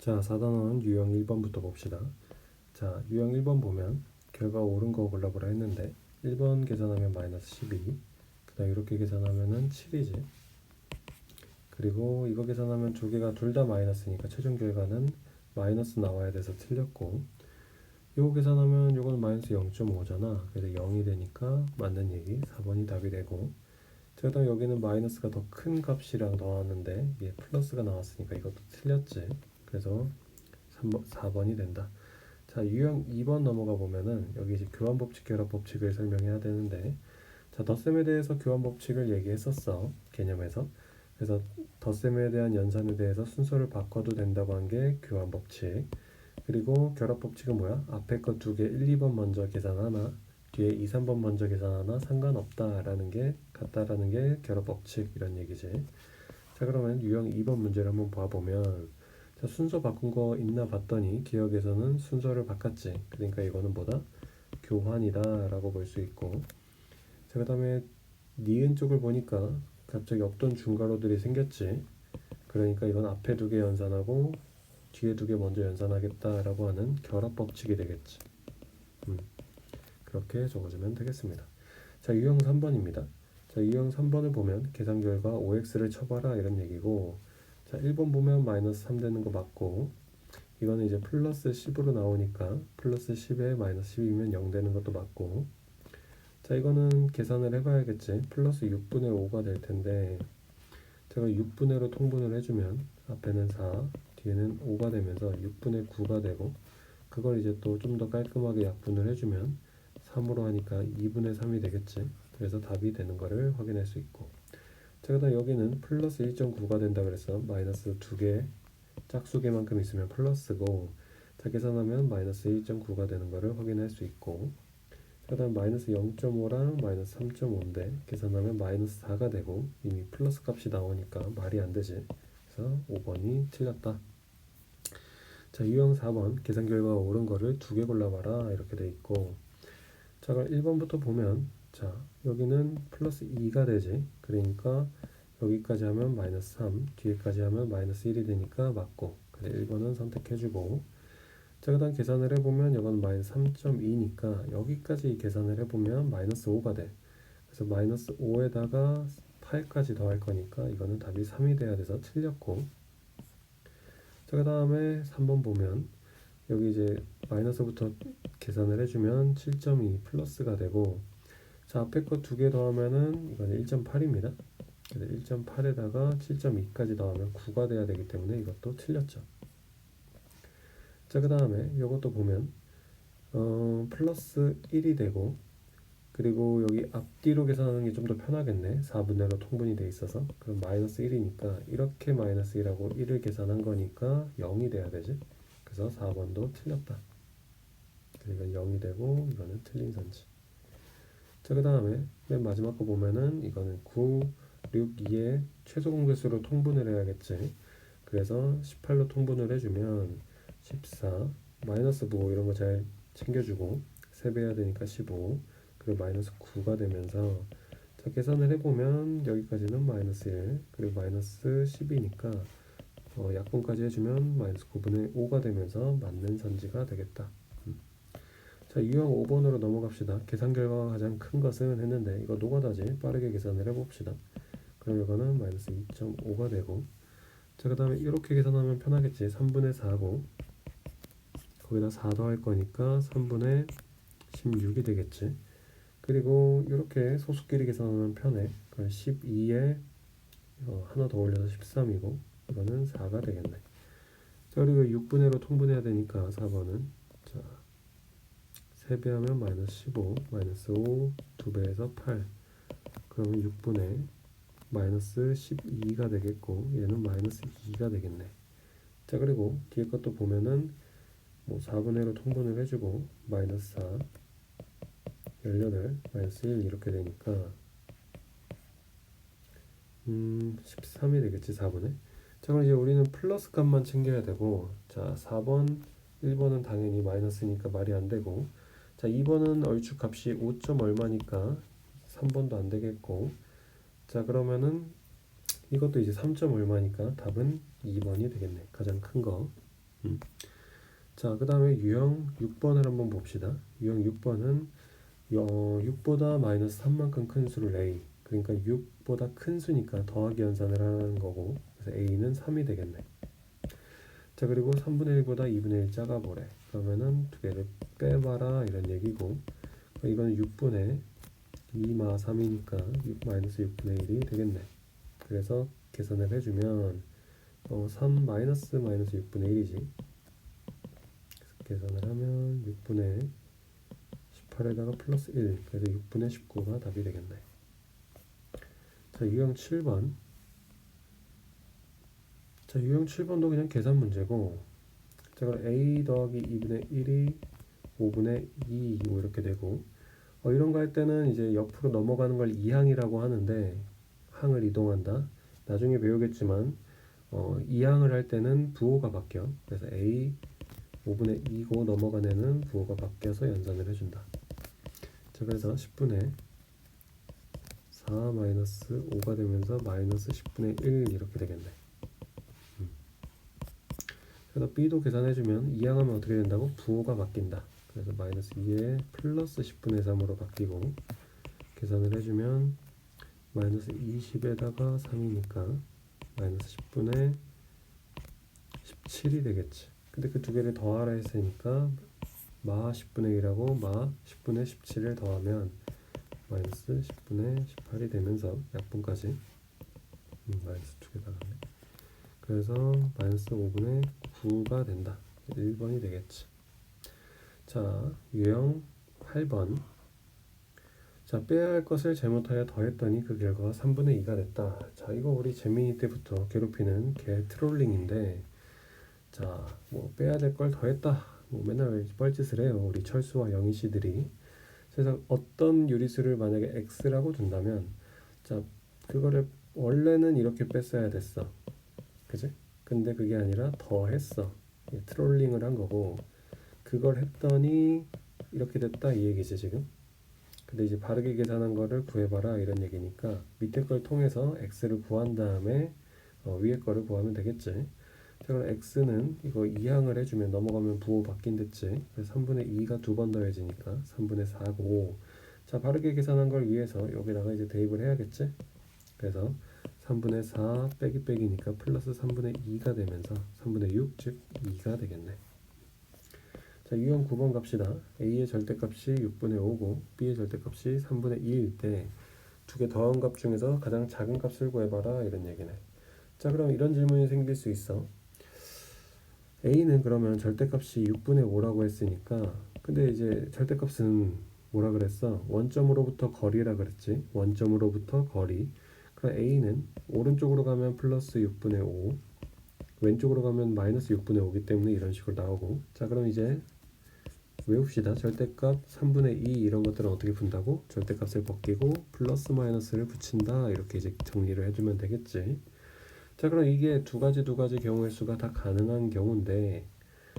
자, 4단원 유형 1번부터 봅시다. 자, 유형 1번 보면 결과 옳은 거 골라보라 했는데 1번 계산하면 마이너스 12, 그 다음 이렇게 계산하면은 7이지. 그리고 이거 계산하면 두 개가 둘 다 마이너스니까 최종 결과는 마이너스 나와야 돼서 틀렸고, 이거 계산하면 이거는 마이너스 0.5잖아. 그래서 0이 되니까 맞는 얘기 4번이 답이 되고, 자, 그다음 여기는 마이너스가 더 큰 값이랑 나왔는데 얘 플러스가 나왔으니까 이것도 틀렸지. 그래서 4번이 된다. 자, 유형 2번 넘어가 보면은 여기 이제 교환법칙, 결합법칙을 설명해야 되는데, 자, 덧셈에 대해서 교환법칙을 얘기했었어, 개념에서. 그래서 덧셈에 대한 연산에 대해서 순서를 바꿔도 된다고 한 게 교환법칙. 그리고 결합법칙은 뭐야? 앞에 거 두 개 1, 2번 먼저 계산하나 뒤에 2, 3번 먼저 계산하나 상관없다라는 게 같다라는 게 결합법칙, 이런 얘기지. 자, 그러면 유형 2번 문제를 한번 봐보면, 자, 순서 바꾼 거 있나 봤더니 기억에서는 순서를 바꿨지. 그러니까 이거는 뭐다? 교환이다 라고 볼 수 있고, 자, 그 다음에 니은 쪽을 보니까 갑자기 없던 중괄호들이 생겼지. 그러니까 이건 앞에 두 개 연산하고 뒤에 두 개 먼저 연산하겠다라고 하는 결합법칙이 되겠지. 그렇게 적어주면 되겠습니다. 자, 유형 3번입니다. 자, 유형 3번을 보면 계산 결과 5x를 쳐봐라 이런 얘기고, 자, 1번 보면 마이너스 3 되는 거 맞고, 이거는 이제 플러스 10으로 나오니까 플러스 10에 마이너스 10이면 0 되는 것도 맞고, 자, 이거는 계산을 해봐야겠지. 플러스 6분의 5가 될 텐데, 제가 6분의로 통분을 해주면 앞에는 4, 뒤에는 5가 되면서 6분의 9가 되고, 그걸 이제 또 좀 더 깔끔하게 약분을 해주면 3으로 하니까 2분의 3이 되겠지. 그래서 답이 되는 거를 확인할 수 있고, 자, 그다음 여기는 플러스 1.9가 된다 그래서 마이너스 두 개 짝수개만큼 있으면 플러스고, 자, 계산하면 마이너스 1.9가 되는 거를 확인할 수 있고, 그 다음 마이너스 0.5랑 마이너스 3.5인데 계산하면 마이너스 4가 되고 이미 플러스 값이 나오니까 말이 안 되지. 그래서 5번이 틀렸다. 자, 유형 4번 계산 결과가 옳은 거를 두 개 골라봐라 이렇게 돼 있고, 자, 그럼 1번부터 보면, 자, 여기는 플러스 2가 되지. 그러니까 여기까지 하면 마이너스 3, 뒤에까지 하면 마이너스 1이 되니까 맞고, 그래서 1번은 선택해주고, 자, 그 다음 계산을 해보면 이건 마이너스 3.2니까 여기까지 계산을 해보면 마이너스 5가 돼. 그래서 마이너스 5에다가 8까지 더할 거니까 이거는 답이 3이 돼야 돼서 틀렸고, 자, 그 다음에 3번 보면 여기 이제 마이너스부터 계산을 해주면 7.2 플러스가 되고, 자, 앞에 거 두 개 더하면은 이건 1.8입니다. 그래서 1.8에다가 7.2까지 더하면 9가 돼야 되기 때문에 이것도 틀렸죠. 자, 그 다음에 이것도 보면 플러스 1이 되고, 그리고 여기 앞뒤로 계산하는 게 좀 더 편하겠네. 4분의로 통분이 돼 있어서. 그럼 마이너스 1이니까 이렇게 마이너스 1하고 1을 계산한 거니까 0이 돼야 되지. 그래서 4번도 틀렸다. 그러니까 0이 되고 이거는 틀린 선지. 자, 그 다음에 맨 마지막 거 보면은 이거는 9, 6, 2의 최소 공배수로 통분을 해야겠지. 그래서 18로 통분을 해주면 14, 마이너스 5 이런 거 잘 챙겨주고 3배 해야 되니까 15, 그리고 마이너스 9가 되면서, 자, 계산을 해보면 여기까지는 마이너스 1, 그리고 마이너스 10이니까 약분까지 해주면 마이너스 9분의 5가 되면서 맞는 선지가 되겠다. 자, 유형 5번으로 넘어갑시다. 계산 결과가 가장 큰 것은 했는데 이거 노가다지. 빠르게 계산을 해봅시다. 그럼 이거는 마이너스 2.5가 되고, 자, 그 다음에 이렇게 계산하면 편하겠지. 3분의 4고 거기다 4 더할 거니까 3분의 16이 되겠지. 그리고 이렇게 소수끼리 계산하면 편해. 그럼 12에 하나 더 올려서 13이고 이거는 4가 되겠네. 자, 그리고 6분의로 통분해야 되니까 4번은, 자, 3배 하면 마이너스 15, 마이너스 5, 2배에서 8, 그러면 6분의 마이너스 12가 되겠고 얘는 마이너스 2가 되겠네. 자, 그리고 뒤에 것도 보면은 뭐 4분의로 통분을 해주고 마이너스 4, 18, 마이너스 1 이렇게 되니까 13이 되겠지, 4분의. 자, 그럼 이제 우리는 플러스 값만 챙겨야 되고, 자, 4번, 1번은 당연히 마이너스니까 말이 안 되고, 자, 2번은 얼추 값이 5. 얼마니까 3번도 안 되겠고, 자, 그러면은 이것도 이제 3. 얼마니까 답은 2번이 되겠네. 가장 큰 거. 자, 그 다음에 유형 6번을 한번 봅시다. 유형 6번은 6보다 마이너스 3만큼 큰 수를 a, 그러니까 6보다 큰 수니까 더하기 연산을 하는 거고, 그래서 a는 3이 되겠네. 자, 그리고 3분의 1보다 2분의 1 작아 보래. 그러면은 두 개를 빼봐라 이런 얘기고, 이거는 6분의 2마 3이니까 6 마이너스 6분의 1이 되겠네. 그래서 계산을 해주면 3 마이너스 6분의 1이지. 계산을 하면 6분의 18에다가 플러스 1, 그래서 6분의 19가 답이 되겠네. 자, 유형 7번. 자, 유형 7번도 그냥 계산 문제고, 자, 그럼 a 더하기 2분의 1이 5분의 2 뭐 이렇게 되고, 이런 거 할 때는 이제 옆으로 넘어가는 걸 이항이라고 하는데, 항을 이동한다. 나중에 배우겠지만 이항을 할 때는 부호가 바뀌어. 그래서 a 5분의 2고 넘어간 애는 부호가 바뀌어서 연산을 해준다. 자, 그래서 10분의 4 마이너스 5가 되면서 마이너스 10분의 1 이렇게 되겠네. 그래서 b도 계산해주면 이항하면 어떻게 된다고? 부호가 바뀐다. 그래서 마이너스 2에 플러스 10분의 3으로 바뀌고, 계산을 해주면 마이너스 20에다가 3이니까 마이너스 10분의 17이 되겠지. 근데 그 두 개를 더하라 했으니까 마 10분의 1하고 마 10분의 17을 더하면 마이너스 10분의 18이 되면서 약분까지 마이너스 두 개 나가네. 그래서 마이너스 5분의 9가 된다. 1번이 되겠지. 자, 유형 8번. 자, 빼야 할 것을 잘못하여 더했더니 그 결과가 3분의 2가 됐다. 자, 이거 우리 재민이 때부터 괴롭히는 개 트롤링인데, 자, 뭐 빼야 될 걸 더했다. 뭐 맨날 뻘짓을 해요. 우리 철수와 영희 씨들이. 그래서 어떤 유리수를 만약에 x라고 둔다면, 자, 그거를 원래는 이렇게 뺐어야 됐어. 그지? 근데 그게 아니라 더했어. 트롤링을 한 거고, 그걸 했더니 이렇게 됐다 이 얘기지 지금. 근데 이제 바르게 계산한 거를 구해봐라 이런 얘기니까 밑에 걸 통해서 x를 구한 다음에 위에 거를 구하면 되겠지. 자, 그럼 x는 이거 이항을 해주면 넘어가면 부호 바뀐댔지. 그래서 3분의 2가 두 번 더해지니까 3분의 4고, 자, 바르게 계산한 걸 위해서 여기다가 이제 대입을 해야겠지. 그래서 3분의 4 빼기 빼기니까 플러스 3분의 2가 되면서 3분의 6, 즉 2가 되겠네. 자, 유형 9번 갑시다. a의 절대값이 6분의 5고 b의 절대값이 3분의 2일 때 두 개 더한 값 중에서 가장 작은 값을 구해봐라 이런 얘기네. 자, 그럼 이런 질문이 생길 수 있어. a는 그러면 절대값이 6분의 5라고 했으니까, 근데 이제 절대값은 뭐라 그랬어? 원점으로부터 거리라 그랬지. 원점으로부터 거리. 그럼 a는 오른쪽으로 가면 플러스 6분의 5, 왼쪽으로 가면 마이너스 6분의 5기 때문에 이런 식으로 나오고, 자, 그럼 이제 외웁시다. 절대값 3분의 2 이런 것들은 어떻게 푼다고? 절대값을 벗기고 플러스 마이너스를 붙인다. 이렇게 이제 정리를 해주면 되겠지. 자, 그럼 이게 두 가지 경우의 수가 다 가능한 경우인데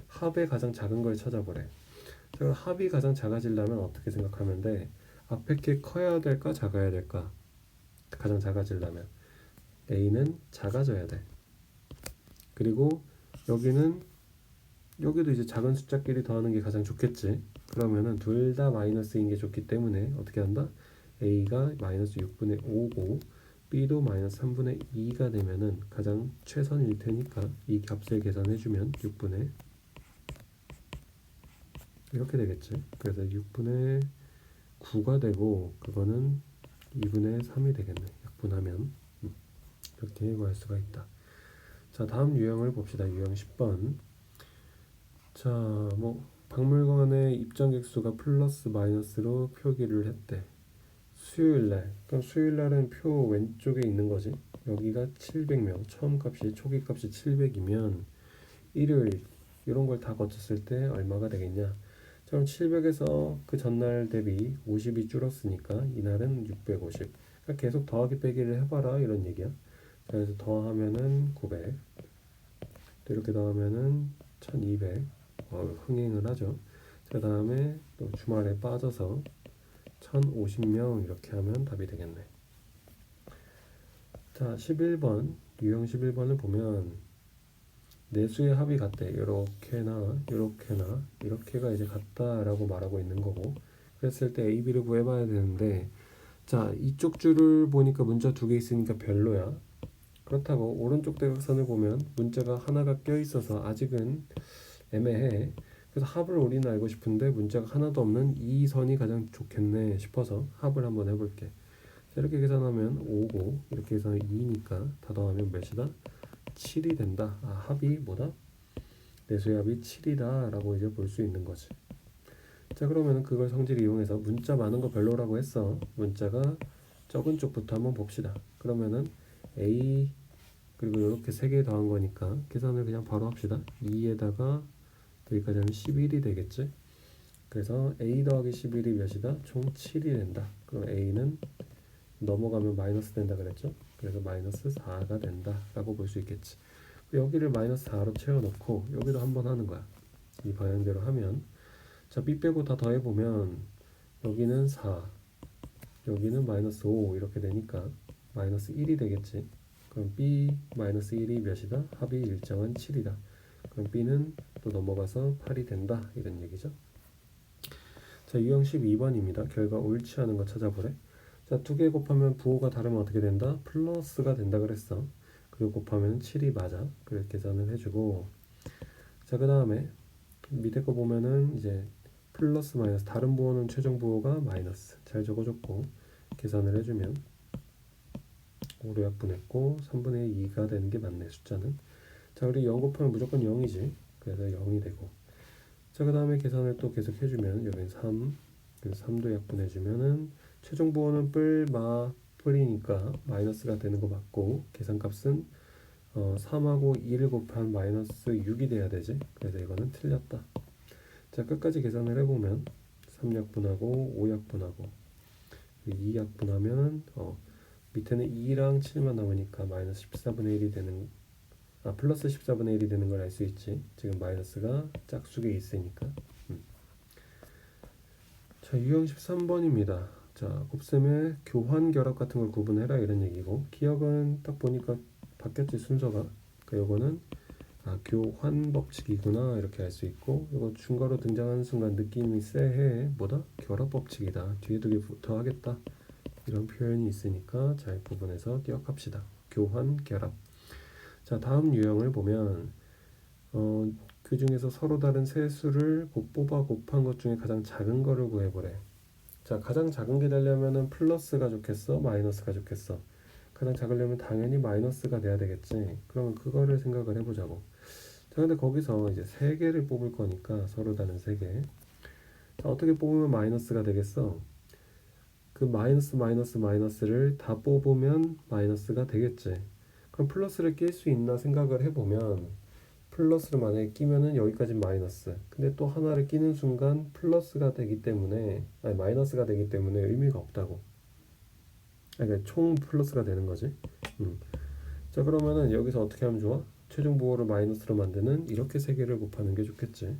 합의 가장 작은 걸 찾아보래. 자, 그럼 합이 가장 작아지려면 어떻게 생각하면 돼? 앞에 게 커야 될까 작아야 될까? 가장 작아지려면 a는 작아져야 돼. 그리고 여기도 이제 작은 숫자끼리 더하는 게 가장 좋겠지. 그러면은 둘 다 마이너스인 게 좋기 때문에 어떻게 한다? a가 마이너스 6분의 5고 b도 마이너스 3분의 2가 되면은 가장 최선일 테니까 이 값을 계산해주면 6분의 이렇게 되겠지. 그래서 6분의 9가 되고 그거는 2분의 3이 되겠네. 약분하면 이렇게 구할 수가 있다. 자, 다음 유형을 봅시다. 유형 10번. 자, 뭐 박물관의 입장객 수가 플러스 마이너스로 표기를 했대. 수요일날. 그럼 수요일날은 표 왼쪽에 있는 거지. 여기가 700명. 처음 값이 초기 값이 700이면 일요일 이런 걸 다 거쳤을 때 얼마가 되겠냐? 자, 그럼 700에서 그 전날 대비 50이 줄었으니까 이날은 650. 그러니까 계속 더하기 빼기를 해봐라 이런 얘기야. 자, 그래서 더하면은 900. 또 이렇게 더하면은 1200. 흥행을 하죠. 그 다음에 또 주말에 빠져서 1050명 이렇게 하면 답이 되겠네. 자, 11번 유형 11번을 보면 내수의 합이 같대. 이렇게나 이렇게가 이제 같다라고 말하고 있는 거고, 그랬을 때 A, B를 구해봐야 되는데, 자, 이쪽 줄을 보니까 문자 두 개 있으니까 별로야. 그렇다고 오른쪽 대각선을 보면 문자가 하나가 껴있어서 아직은 애매해. 그래서 합을 우리는 알고 싶은데 문자가 하나도 없는 이 선이 가장 좋겠네 싶어서 합을 한번 해볼게. 자, 이렇게 계산하면 5고 이렇게 계산하면 2니까 다 더하면 몇이다? 7이 된다. 아, 합이 뭐다? 내수의 합이 7이다 라고 이제 볼 수 있는 거지. 자, 그러면 그걸 성질 이용해서 문자 많은 거 별로라고 했어. 문자가 적은 쪽부터 한번 봅시다. 그러면은 A 그리고 이렇게 3개 더한 거니까 계산을 그냥 바로 합시다. 2에다가 여기까지 하면 11이 되겠지. 그래서 A 더하기 11이 몇이다? 총 7이 된다. 그럼 A는 넘어가면 마이너스 된다 그랬죠. 그래서 마이너스 4가 된다 라고 볼 수 있겠지. 여기를 마이너스 4로 채워놓고 여기도 한번 하는 거야. 이 방향대로 하면, 자, B 빼고 다 더해보면 여기는 4, 여기는 마이너스 5 이렇게 되니까 마이너스 1이 되겠지. 그럼 B 마이너스 1이 몇이다? 합이 일정한 7이다. 그럼 B는 또 넘어가서 8이 된다 이런 얘기죠. 자, 유형 12번입니다. 결과 옳지 않은 거 찾아보래. 자, 2개 곱하면 부호가 다르면 어떻게 된다? 플러스가 된다 그랬어. 그리고 곱하면 7이 맞아. 그래서 계산을 해주고, 자, 그 다음에 밑에 거 보면은 이제 플러스 마이너스, 다른 부호는 최종 부호가 마이너스 잘 적어줬고, 계산을 해주면 5로 약분했고 3분의 2가 되는 게 맞네, 숫자는. 자, 그리고 0 곱하면 무조건 0이지. 그래서 0이 되고, 자, 그 다음에 계산을 또 계속 해주면 여기는 3, 그래서 3도 약분해주면은 최종 부호는 뿔이니까 마이너스가 되는 거 맞고, 계산값은 3하고 2를 곱한 마이너스 6이 돼야 되지. 그래서 이거는 틀렸다. 자, 끝까지 계산을 해보면 3약분하고 5약분하고 2약분하면 밑에는 2랑 7만 남으니까 마이너스 14분의 1이 되는, 플러스 14분의 1이 되는 걸 알 수 있지. 지금 마이너스가 짝수에 있으니까. 자, 유형 13번입니다. 자, 곱셈의 교환 결합 같은 걸 구분해라 이런 얘기고, 기억은 딱 보니까 바뀌었지, 순서가. 그러니까 요거는 교환 법칙이구나 이렇게 알 수 있고, 이거 중괄호 등장하는 순간 느낌이 쎄해. 뭐다? 결합 법칙이다. 뒤에 두 개 더하겠다 이런 표현이 있으니까 잘 구분해서 기억합시다. 교환 결합. 자, 다음 유형을 보면 그 중에서 서로 다른 세 수를 뽑아 곱한 것 중에 가장 작은 거를 구해보래. 자, 가장 작은 게 되려면은 플러스가 좋겠어, 마이너스가 좋겠어? 가장 작으려면 당연히 마이너스가 돼야 되겠지. 그러면 그거를 생각을 해보자고. 자, 근데 거기서 이제 세 개를 뽑을 거니까 서로 다른 세 개. 자, 어떻게 뽑으면 마이너스가 되겠어? 그 마이너스를 다 뽑으면 마이너스가 되겠지. 그럼 플러스를 낄 수 있나 생각을 해보면, 플러스를 만약에 끼면은 여기까지 마이너스. 근데 또 하나를 끼는 순간 플러스가 되기 때문에, 아니 마이너스가 되기 때문에 의미가 없다고. 그러니까 총 플러스가 되는 거지. 자, 그러면은 여기서 어떻게 하면 좋아? 최종 부호를 마이너스로 만드는 이렇게 세 개를 곱하는 게 좋겠지.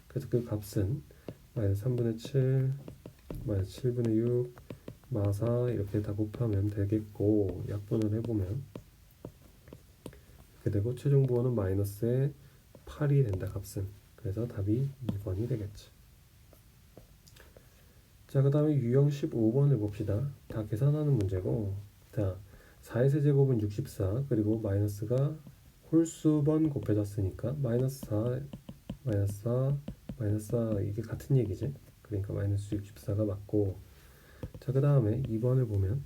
그래서 그 값은 마이너스 3분의 7, 마이너스 7분의 6, 마사 이렇게 다 곱하면 되겠고, 약분을 해보면 이렇게 되고, 최종 부호는 마이너스에 8이 된다, 값은. 그래서 답이 2번이 되겠지. 자, 그 다음에 유형 15번을 봅시다. 다 계산하는 문제고, 자, 4의 세제곱은 64, 그리고 마이너스가 홀수번 곱해졌으니까 마이너스 4, 마이너스 4, 마이너스 4 이게 같은 얘기지. 그러니까 마이너스 64가 맞고, 자, 그 다음에 2번을 보면,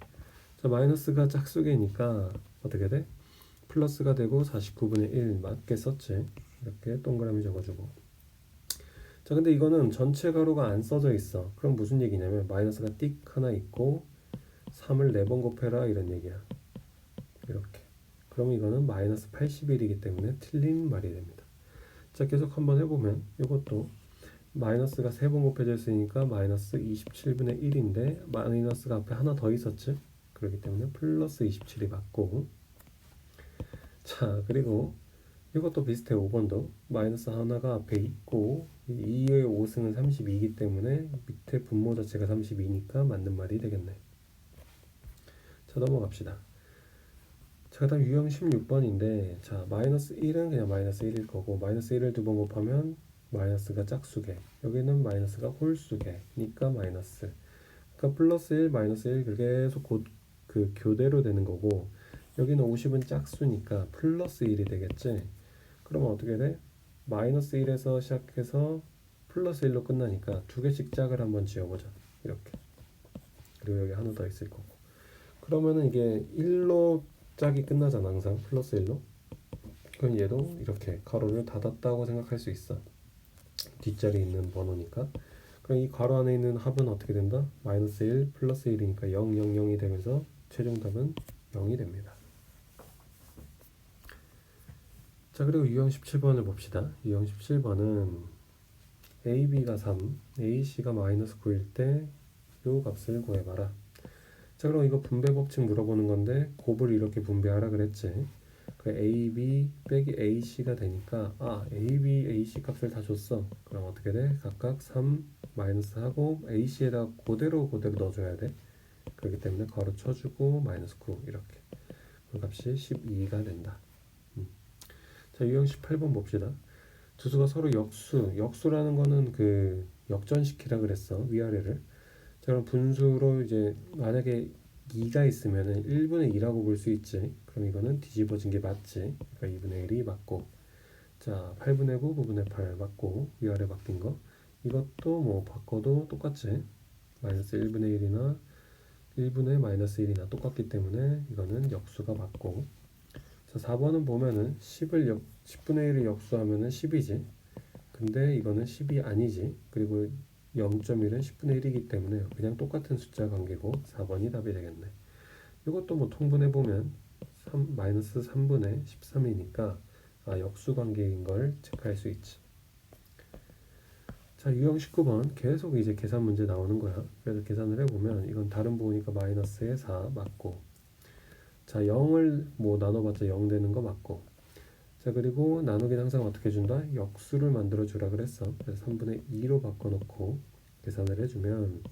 자, 마이너스가 짝수개니까 어떻게 돼? 플러스가 되고 49분의 1 맞게 썼지. 이렇게 동그라미 적어주고. 자, 근데 이거는 전체 가로가 안 써져 있어. 그럼 무슨 얘기냐면 마이너스가 띡 하나 있고 3을 4번 곱해라 이런 얘기야. 이렇게. 그럼 이거는 마이너스 81이기 때문에 틀린 말이 됩니다. 자, 계속 한번 해보면 이것도 마이너스가 3번 곱해져 있으니까 마이너스 27분의 1인데 마이너스가 앞에 하나 더 있었지. 그렇기 때문에 플러스 27이 맞고, 자, 그리고 이것도 비슷해. 5번도 마이너스 하나가 앞에 있고 2의 5승은 32이기 때문에 밑에 분모 자체가 32니까 맞는 말이 되겠네. 자, 넘어갑시다. 자, 그다음 유형 16번인데, 자, 마이너스 1은 그냥 마이너스 1일 거고, 마이너스 1을 두 번 곱하면 마이너스가 짝수개, 여기는 마이너스가 홀수개니까 마이너스. 그러니까 플러스 1, 마이너스 1 계속 그 교대로 되는 거고, 여기는 50은 짝수니까 플러스 1이 되겠지. 그러면 어떻게 돼? 마이너스 1에서 시작해서 플러스 1로 끝나니까 두 개씩 짝을 한번 지어보자. 이렇게. 그리고 여기 하나 더 있을 거고. 그러면은 이게 1로 짝이 끝나잖아, 항상 플러스 1로. 그럼 얘도 이렇게 가로를 닫았다고 생각할 수 있어. 뒷자리에 있는 번호니까. 그럼 이 가로 안에 있는 합은 어떻게 된다? 마이너스 1 플러스 1이니까 0, 0, 0이 되면서 최종 답은 0이 됩니다. 자, 그리고 유형 17번을 봅시다. 유형 17번은 AB가 3, AC가 마이너스 9일 때 요 값을 구해봐라. 자, 그럼 이거 분배 법칙 물어보는 건데 곱을 이렇게 분배하라 그랬지. 그 AB 빼기 AC가 되니까 AB, AC 값을 다 줬어. 그럼 어떻게 돼? 각각 3 마이너스 하고 AC에다 그대로 넣어줘야 돼. 그렇기 때문에 괄호 쳐주고 마이너스 9 이렇게. 그 값이 12가 된다. 자, 유형 18번 봅시다. 두 수가 서로 역수라는 거는 그 역전시키라 그랬어. 위아래를. 자, 그럼 분수로 이제 만약에 2가 있으면은 1분의 2라고 볼 수 있지. 그럼 이거는 뒤집어진 게 맞지. 그러니까 2분의 1이 맞고. 자, 8분의 9, 9분의 8 맞고. 위아래 바뀐 거. 이것도 뭐 바꿔도 똑같지. 마이너스 1분의 1이나 1분의 마이너스 1이나 똑같기 때문에 이거는 역수가 맞고. 자, 4번은 보면은 10분의 1을 역수하면은 10이지. 근데 이거는 10이 아니지. 그리고 0.1은 10분의 1이기 때문에 그냥 똑같은 숫자 관계고 4번이 답이 되겠네. 이것도 뭐 통분해보면 마이너스 3분의 13이니까 역수 관계인 걸 체크할 수 있지. 자, 유형 19번 계속 이제 계산 문제 나오는 거야. 그래서 계산을 해보면 이건 다른 부호니까 마이너스의 4 맞고, 자, 0을 뭐 나눠봤자 0 되는 거 맞고, 자, 그리고 나누기는 항상 어떻게 준다? 역수를 만들어 주라 그랬어. 그래서 3분의 2로 바꿔놓고 계산을 해주면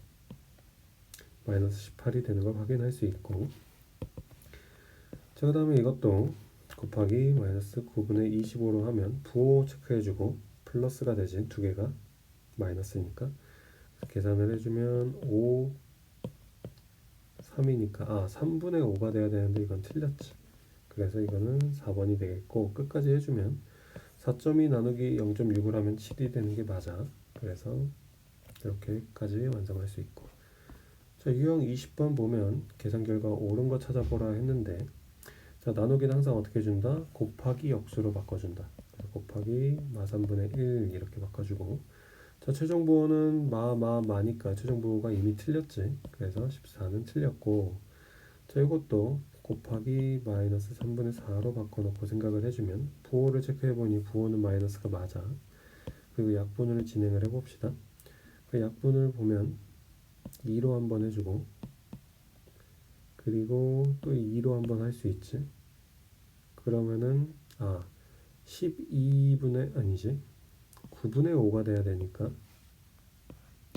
마이너스 18이 되는 걸 확인할 수 있고, 자, 그 다음에 이것도 곱하기 마이너스 9분의 25로 하면 부호 체크해주고 플러스가 되지. 두 개가 마이너스니까 계산을 해주면 5, 3이니까 3분의 5가 돼야 되는데 이건 틀렸지. 그래서 이거는 4번이 되겠고, 끝까지 해주면 4.2 나누기 0.6을 하면 7이 되는 게 맞아. 그래서 이렇게까지 완성할 수 있고. 자, 유형 20번 보면 계산 결과 옳은 거 찾아보라 했는데, 자, 나누기는 항상 어떻게 준다? 곱하기 역수로 바꿔준다. 곱하기 마 3분의 1 이렇게 바꿔주고, 자, 최종 부호는 마니까 최종 부호가 이미 틀렸지. 그래서 14는 틀렸고, 자, 이것도 곱하기 마이너스 3분의 4로 바꿔놓고 생각을 해주면 부호를 체크해보니 부호는 마이너스가 맞아. 그리고 약분을 진행을 해봅시다. 그 약분을 보면 2로 한번 해주고, 그리고 또 2로 한번 할 수 있지. 그러면은 12분의 아니지 9분의 5가 돼야 되니까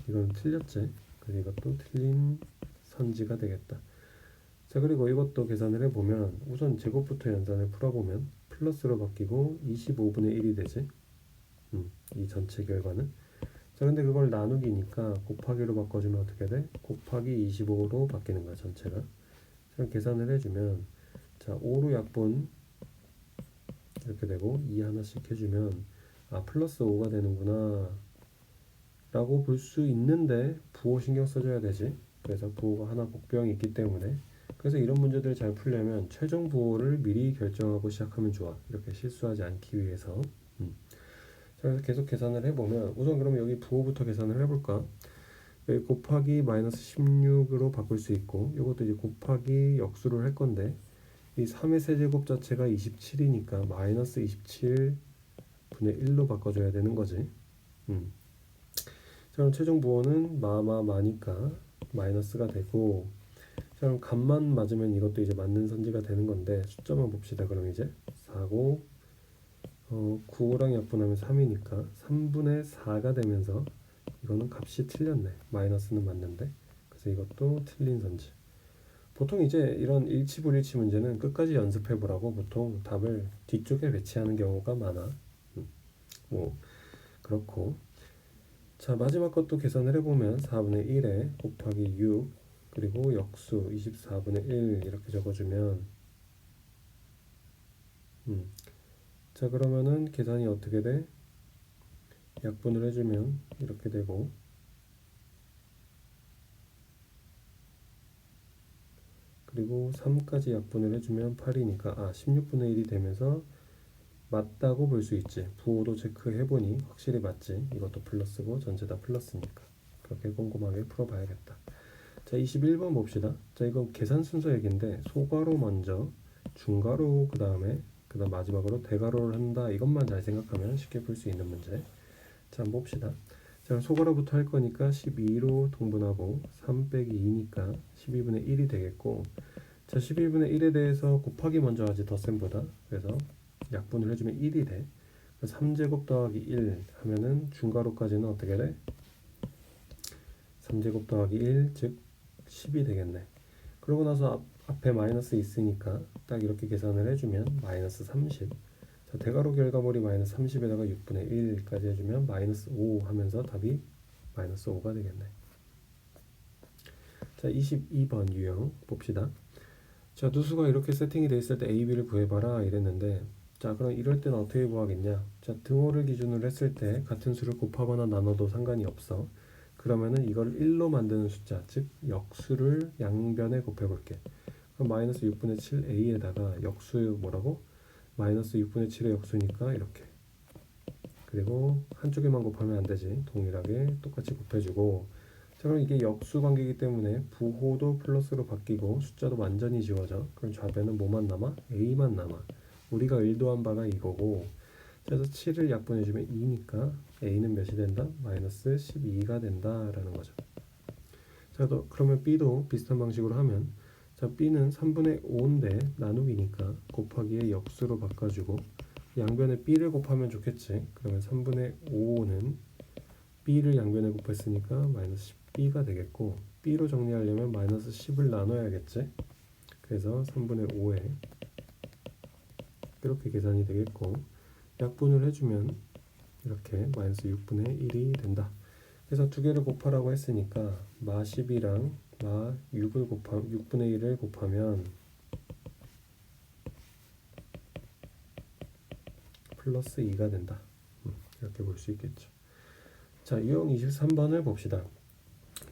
이건 틀렸지. 그래서 이것도 틀린 선지가 되겠다. 자, 그리고 이것도 계산을 해보면 우선 제곱부터 연산을 풀어보면 플러스로 바뀌고 25분의 1이 되지. 이 전체 결과는. 자, 근데 그걸 나누기니까 곱하기로 바꿔주면 어떻게 돼? 곱하기 25로 바뀌는 거야, 전체가. 자, 계산을 해주면, 자, 5로 약분 이렇게 되고 2 하나씩 해주면 플러스 5가 되는구나 라고 볼 수 있는데 부호 신경 써줘야 되지. 그래서 부호가 하나 복병이 있기 때문에. 그래서 이런 문제들을 잘 풀려면 최종 부호를 미리 결정하고 시작하면 좋아. 이렇게 실수하지 않기 위해서. 자, 그래서 계속 계산을 해보면 우선 그러면 여기 부호부터 계산을 해볼까? 여기 곱하기 마이너스 16으로 바꿀 수 있고, 이것도 이제 곱하기 역수를 할 건데, 이 3의 세제곱 자체가 27이니까 마이너스 27분의 1로 바꿔줘야 되는 거지. 자, 그럼 최종 부호는 마니까 마이너스가 되고, 자, 그럼 값만 맞으면 이것도 이제 맞는 선지가 되는 건데 숫자만 봅시다. 그럼 이제 4고 9랑 약분하면 3이니까 3분의 4가 되면서 이거는 값이 틀렸네. 마이너스는 맞는데. 그래서 이것도 틀린 선지. 보통 이제 이런 일치불일치 문제는 끝까지 연습해 보라고 보통 답을 뒤쪽에 배치하는 경우가 많아. 뭐 그렇고. 자, 마지막 것도 계산을 해보면 4분의 1에 곱하기 6 그리고 역수 24분의 1 이렇게 적어주면 자, 그러면은 계산이 어떻게 돼? 약분을 해주면 이렇게 되고, 그리고 3까지 약분을 해주면 8이니까 16분의 1이 되면서 맞다고 볼 수 있지. 부호도 체크해보니 확실히 맞지. 이것도 플러스고 전체 다 플러스니까. 그렇게 꼼꼼하게 풀어봐야겠다. 자, 21번 봅시다. 자, 이건 계산 순서 얘기인데 소괄호 먼저, 중괄호 그 다음 마지막으로 대괄호를 한다. 이것만 잘 생각하면 쉽게 풀 수 있는 문제. 자, 한번 봅시다. 자, 소괄호부터 할 거니까 12로 통분하고 3 빼기 2니까 12분의 1이 되겠고, 자, 12분의 1에 대해서 곱하기 먼저 하지 덧셈보다. 그래서 약분을 해주면 1이 돼. 3제곱 더하기 1 하면은 중괄호까지는 어떻게 돼? 3제곱 더하기 1, 즉 10이 되겠네. 그러고 나서 앞에 마이너스 있으니까 딱 이렇게 계산을 해주면 마이너스 30. 자, 대괄호 결과물이 마이너스 30에다가 6분의 1까지 해주면 마이너스 5 하면서 답이 마이너스 5가 되겠네. 자, 22번 유형 봅시다. 자, 누수가 이렇게 세팅이 돼 있을 때 A, B를 구해봐라 이랬는데, 자, 그럼 이럴 때는 어떻게 구하겠냐? 자, 등호를 기준으로 했을 때 같은 수를 곱하거나 나눠도 상관이 없어. 그러면은 이걸 1로 만드는 숫자, 즉 역수를 양변에 곱해볼게. 그럼 마이너스 6분의 7A에다가 역수 뭐라고? 마이너스 6분의 7의 역수니까 이렇게. 그리고 한쪽에만 곱하면 안 되지. 동일하게 똑같이 곱해주고. 자, 그럼 이게 역수 관계이기 때문에 부호도 플러스로 바뀌고 숫자도 완전히 지워져. 그럼 좌변은 뭐만 남아? A만 남아. 우리가 의도한 바가 이거고. 그래서 7을 약분해주면 2니까 A는 몇이 된다? 마이너스 12가 된다라는 거죠. 자, 그러면 B도 비슷한 방식으로 하면, 자, B는 3분의 5인데 나누기니까 곱하기에 역수로 바꿔주고, 양변에 B를 곱하면 좋겠지. 그러면 3분의 5는 B를 양변에 곱했으니까 마이너스 10B가 되겠고, B로 정리하려면 마이너스 10을 나눠야겠지. 그래서 3분의 5에 이렇게 계산이 되겠고, 약분을 해주면 이렇게 마이너스 6분의 1이 된다. 그래서 두 개를 곱하라고 했으니까 마 10이랑 마 6분의 1을 곱하면 플러스 2가 된다. 이렇게 볼 수 있겠죠. 자, 유형 23번을 봅시다.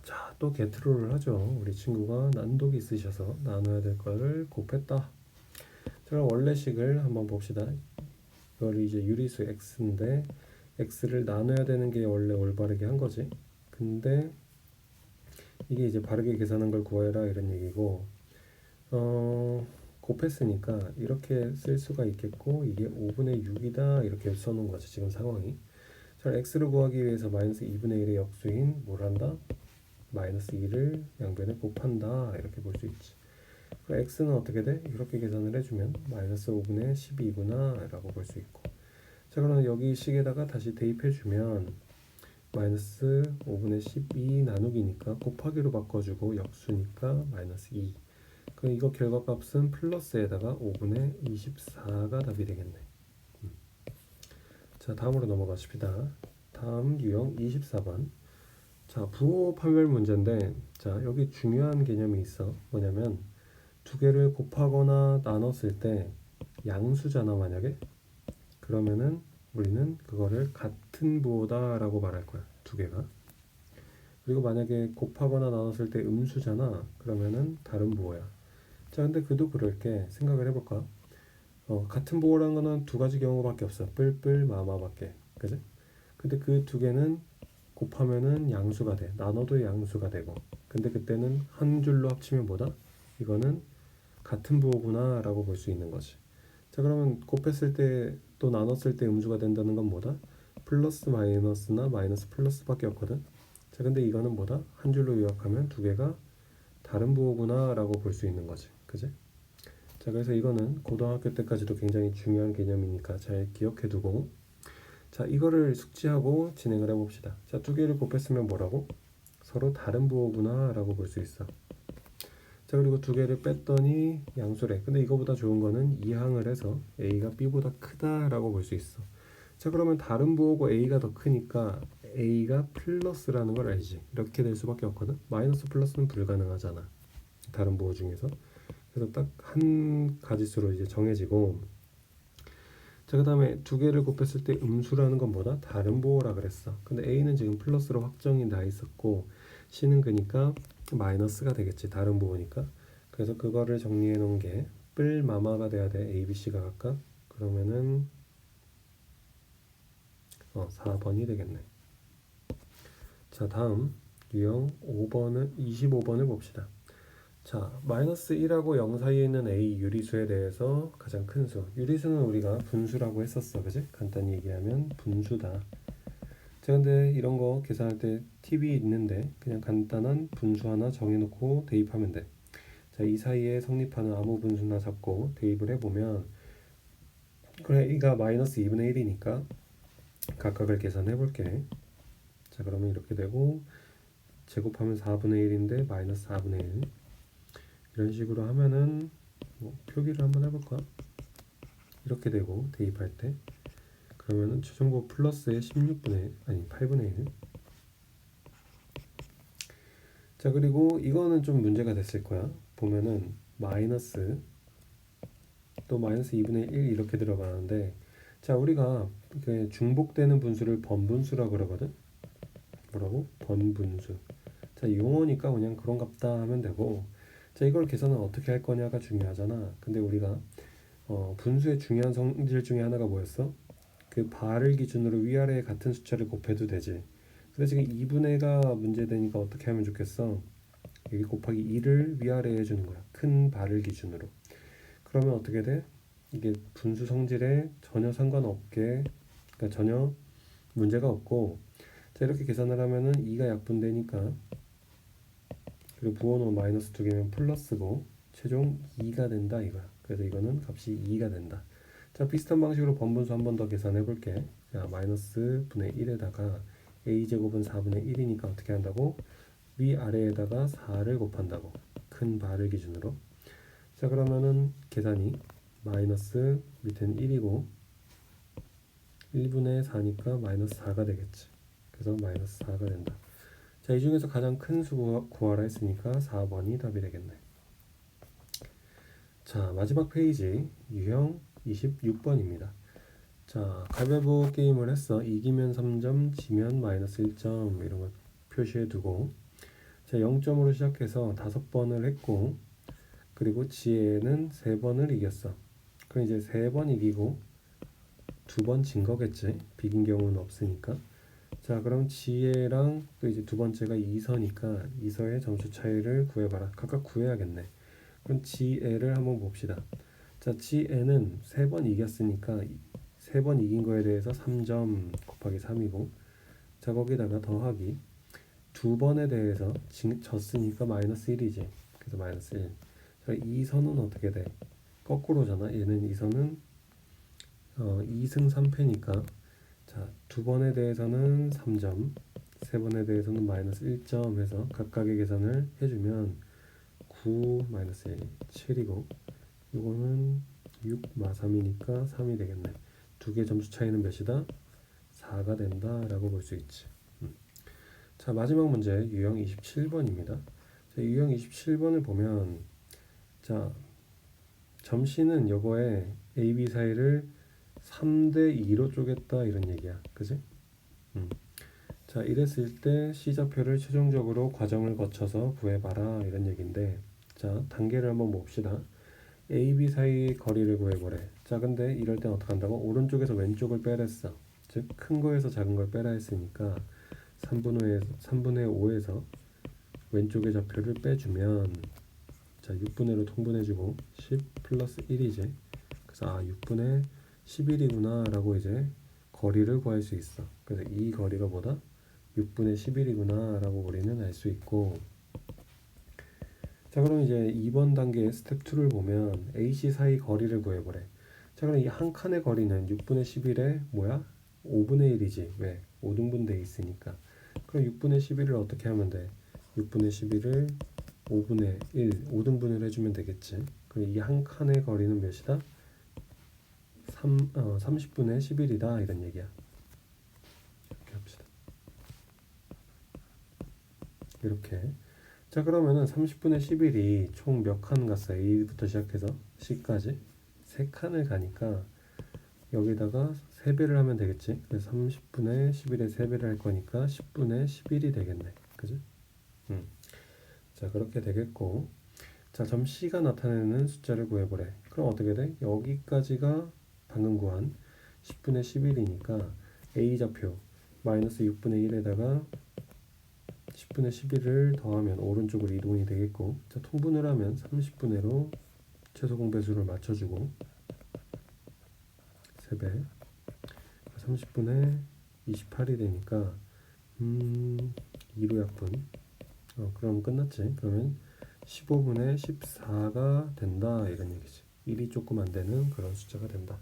자, 또 게트로를 하죠. 우리 친구가 난독이 있으셔서 나눠야 될 거를 곱했다. 자, 그럼 원래식을 한번 봅시다. 이걸 이제 유리수 x인데 x를 나눠야 되는 게 원래 올바르게 한 거지. 근데 이게 이제 바르게 계산한 걸 구해라 이런 얘기고, 곱했으니까 이렇게 쓸 수가 있겠고, 이게 5분의 6이다 이렇게 써놓은 거지 지금 상황이. 자, x를 구하기 위해서 마이너스 2분의 1의 역수인 뭘 한다? 마이너스 2를 양변에 곱한다 이렇게 볼 수 있지. 그럼 x는 어떻게 돼? 이렇게 계산을 해주면 마이너스 5분의 12구나 라고 볼 수 있고, 자, 그러면 여기 식에다가 다시 대입해주면 마이너스 5분의 12 나누기니까 곱하기로 바꿔주고 역수니까 마이너스 2. 그럼 이거 결과값은 플러스에다가 5분의 24가 답이 되겠네. 자, 다음으로 넘어가십시다. 다음 유형 24번. 자, 부호 판별 문제인데, 자, 여기 중요한 개념이 있어. 뭐냐면 두 개를 곱하거나 나눴을 때 양수잖아 만약에. 그러면은 우리는 그거를 같은 부호다 라고 말할 거야. 두 개가. 그리고 만약에 곱하거나 나눴을 때 음수잖아. 그러면은 다른 부호야. 자, 근데 그도 그럴게. 생각을 해볼까? 같은 부호라는 거는 두 가지 경우밖에 없어. 뿔뿔 마마밖에. 그지? 근데 그 두 개는 곱하면은 양수가 돼. 나눠도 양수가 되고. 근데 그때는 한 줄로 합치면 뭐다? 이거는 같은 부호구나 라고 볼 수 있는 거지. 자, 그러면 곱했을 때 또 나눴을 때 음수가 된다는 건 뭐다? 플러스 마이너스나 마이너스 플러스밖에 없거든. 자, 근데 이거는 뭐다? 한 줄로 요약하면 두 개가 다른 부호구나 라고 볼 수 있는 거지. 그지? 자, 그래서 이거는 고등학교 때까지도 굉장히 중요한 개념이니까 잘 기억해 두고, 자, 이거를 숙지하고 진행을 해봅시다. 자, 두 개를 곱했으면 뭐라고? 서로 다른 부호구나 라고 볼 수 있어. 자, 그리고 두 개를 뺐더니 양수래. 근데 이거보다 좋은 거는 이항을 해서 A가 B보다 크다라고 볼 수 있어. 자, 그러면 다른 부호고 A가 더 크니까 A가 플러스라는 걸 알지. 이렇게 될 수밖에 없거든. 마이너스 플러스는 불가능하잖아, 다른 부호 중에서. 그래서 딱 한 가지수로 이제 정해지고, 자, 그 다음에 두 개를 곱했을 때 음수라는 건 뭐다? 다른 부호라 그랬어. 근데 A는 지금 플러스로 확정이 나 있었고 C는 그니까 마이너스가 되겠지, 다른 부호니까. 그래서 그거를 정리해 놓은 게 뿔마마가 돼야 돼. A, B, C가 각각. 그러면은 4번이 되겠네. 자, 다음 유형 25번을 봅시다. 자, 마이너스 1하고 0 사이에 있는 A 유리수에 대해서 가장 큰 수. 유리수는 우리가 분수라고 했었어, 그지? 간단히 얘기하면 분수다. 자, 근데 이런 거 계산할 때 팁이 있는데 그냥 간단한 분수 하나 정해놓고 대입하면 돼. 자, 이 사이에 성립하는 아무 분수나 잡고 대입을 해보면, 그래, A가 마이너스 2분의 1이니까 각각을 계산해 볼게. 자, 그러면 이렇게 되고, 제곱하면 4분의 1인데 마이너스 4분의 1, 이런 식으로 하면은 표기를 한번 해볼까? 이렇게 되고 대입할 때 그러면은 최종고 플러스에 16분의 1, 아니 8분의 1. 자, 그리고 이거는 좀 문제가 됐을 거야. 보면은 마이너스 또 마이너스 2분의 1 이렇게 들어가는데, 자, 우리가 그 중복되는 분수를 번분수라고 그러거든. 뭐라고? 번분수. 자, 용어니까 그냥 그런갑다 하면 되고, 자, 이걸 계산은 어떻게 할 거냐가 중요하잖아. 근데 우리가 분수의 중요한 성질 중에 하나가 뭐였어? 그 발을 기준으로 위아래에 같은 숫자를 곱해도 되지. 근데 지금 2분의가 문제되니까 어떻게 하면 좋겠어? 여기 곱하기 2를 위아래에 해주는 거야, 큰 발을 기준으로. 그러면 어떻게 돼? 이게 분수 성질에 전혀 상관없게, 그러니까 전혀 문제가 없고, 자, 이렇게 계산을 하면은 2가 약분되니까, 그리고 부호는 마이너스 2개면 플러스고 최종 2가 된다 이거야. 그래서 이거는 값이 2가 된다. 자, 비슷한 방식으로 번분수 한 번 더 계산해 볼게. 자, 마이너스 분의 1에다가 a제곱은 4분의 1이니까 어떻게 한다고? 위아래에다가 4를 곱한다고, 큰 발을 기준으로. 자, 그러면은 계산이 마이너스 밑에는 1이고 1분의 4니까 마이너스 4가 되겠지. 그래서 마이너스 4가 된다. 자, 이 중에서 가장 큰 수 구하라 했으니까 4번이 답이 되겠네. 자, 마지막 페이지 유형 26번입니다. 자, 가위바위보 게임을 했어. 이기면 3점, 지면 마이너스 1점, 이런 거 표시해 두고, 자, 0점으로 시작해서 5번을 했고, 그리고 지혜는 3번을 이겼어. 그럼 이제 3번 이기고 2번 진 거겠지, 비긴 경우는 없으니까. 자, 그럼 지혜랑 또 이제 두 번째가 이서니까 이서의 점수 차이를 구해봐라. 각각 구해야겠네. 그럼 지혜를 한번 봅시다. 자, 지혜는 3번 이겼으니까 3번 이긴 거에 대해서 3점 곱하기 3이고, 자, 거기다가 더하기 2번에 대해서 졌으니까 마이너스 1이지. 그래서 마이너스 1. 자, 이선은 어떻게 돼? 거꾸로잖아. 얘는 이선은 2승 3패니까, 자, 2번에 대해서는 3점, 3번에 대해서는 마이너스 1점 해서 각각의 계산을 해주면 9 마이너스 1, 7이고, 이거는 6 마 3이니까 3이 되겠네. 두 개 점수 차이는 몇이다? 4가 된다 라고 볼 수 있지. 자, 마지막 문제 유형 27번입니다. 자, 유형 27번을 보면, 자, 점씨는 요거에 A, B 사이를 3대 2로 쪼갰다 이런 얘기야. 그지? 자, 이랬을 때 C좌표를 최종적으로 과정을 거쳐서 구해봐라 이런 얘기인데, 자, 단계를 한번 봅시다. A, B 사이 거리를 구해보래. 자, 근데 이럴 땐 어떻게 한다고? 오른쪽에서 왼쪽을 빼랬어. 즉 큰 거에서 작은 걸 빼라 했으니까 3분의 5에서 왼쪽의 좌표를 빼주면, 자, 6분의 1로 통분해주고 10 플러스 1이지. 그래서 6분의 11이구나 라고 이제 거리를 구할 수 있어. 그래서 이 거리가 뭐다? 6분의 11이구나 라고 우리는 알 수 있고, 자, 그럼 이제 2번 단계 스텝 2를 보면 AC 사이 거리를 구해보래. 자, 그럼 이 한 칸의 거리는 6분의 11에 뭐야? 5분의 1이지. 왜? 5등분돼 있으니까. 그럼 6분의 11을 어떻게 하면 돼? 6분의 11을 5분의 1, 5등분을 해주면 되겠지. 그럼 이 한 칸의 거리는 몇이다? 30분의 11이다 이런 얘기야. 이렇게 합시다. 이렇게. 자, 그러면은 30분의 11이 총 몇 칸 갔어? A부터 시작해서 C까지 3칸을 가니까 여기다가 3배를 하면 되겠지. 그래서 30분의 11에 3배를 할 거니까 10분의 11이 되겠네. 그지? 자, 그렇게 되겠고, 자, 점 C가 나타내는 숫자를 구해보래. 그럼 어떻게 돼? 여기까지가 방금 구한 10분의 11이니까 A좌표 마이너스 6분의 1에다가 10분의 11을 더하면 오른쪽으로 이동이 되겠고, 자, 통분을 하면 30분의로 최소 공배수를 맞춰주고 3배 30분의 28이 되니까 2로 약분. 그럼 끝났지. 그러면 15분의 14가 된다 이런 얘기지. 1이 조금 안 되는 그런 숫자가 된다.